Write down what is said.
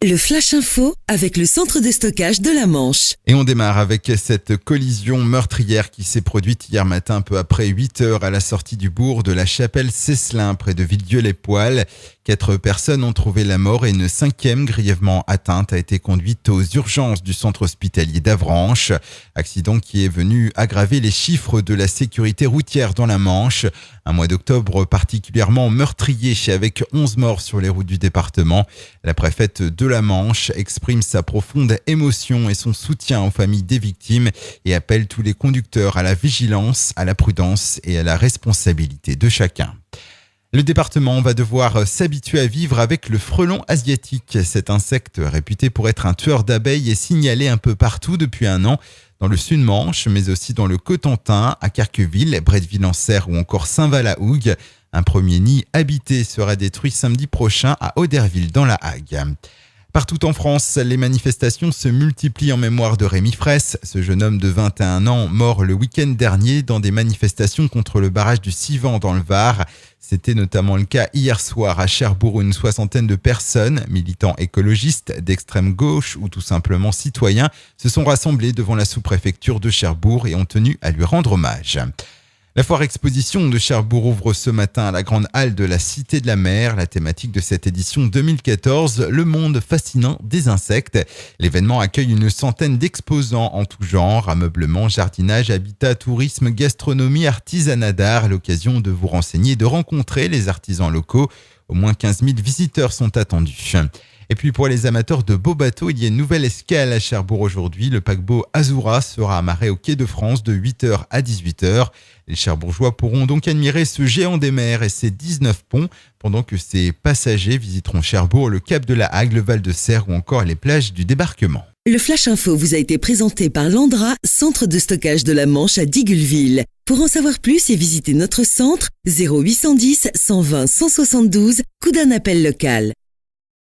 Le Flash Info avec le centre de stockage de la Manche. Et on démarre avec cette collision meurtrière qui s'est produite hier matin peu après 8h à la sortie du bourg de la Chapelle-Cesselin près de Villedieu-les-Poêles. 4 personnes ont trouvé la mort et une 5e grièvement atteinte a été conduite aux urgences du centre hospitalier d'Avranches. Accident qui est venu aggraver les chiffres de la sécurité routière dans la Manche. Un mois d'octobre particulièrement meurtrier avec 11 morts sur les routes du département. La préfète de la Manche exprime sa profonde émotion et son soutien aux familles des victimes et appelle tous les conducteurs à la vigilance, à la prudence et à la responsabilité de chacun. Le département va devoir s'habituer à vivre avec le frelon asiatique. Cet insecte réputé pour être un tueur d'abeilles est signalé un peu partout depuis un an, dans le Sud-Manche, mais aussi dans le Cotentin, à Carqueville, Bretteville-en-Serre ou encore Saint-Val-à-Hougue. Un premier nid habité sera détruit samedi prochain à Auderville dans la Hague. Partout en France, les manifestations se multiplient en mémoire de Rémi Fraisse, ce jeune homme de 21 ans mort le week-end dernier dans des manifestations contre le barrage du Sivan dans le Var. C'était notamment le cas hier soir à Cherbourg où une 60aine de personnes, militants écologistes, d'extrême gauche ou tout simplement citoyens, se sont rassemblés devant la sous-préfecture de Cherbourg et ont tenu à lui rendre hommage. La foire exposition de Cherbourg ouvre ce matin à la grande halle de la Cité de la Mer. La thématique de cette édition 2014, le monde fascinant des insectes. L'événement accueille une centaine d'exposants en tout genre, ameublement, jardinage, habitat, tourisme, gastronomie, artisanat d'art. L'occasion de vous renseigner et de rencontrer les artisans locaux. Au moins 15 000 visiteurs sont attendus. Et puis pour les amateurs de beaux bateaux, il y a une nouvelle escale à Cherbourg aujourd'hui. Le paquebot Azura sera amarré au quai de France de 8h à 18h. Les Cherbourgeois pourront donc admirer ce géant des mers et ses 19 ponts, pendant que ses passagers visiteront Cherbourg, le Cap de la Hague, le Val de Serre ou encore les plages du débarquement. Le Flash Info vous a été présenté par Landra, centre de stockage de la Manche à Digueulville. Pour en savoir plus et visiter notre centre, 0810 120 172, coup d'un appel local.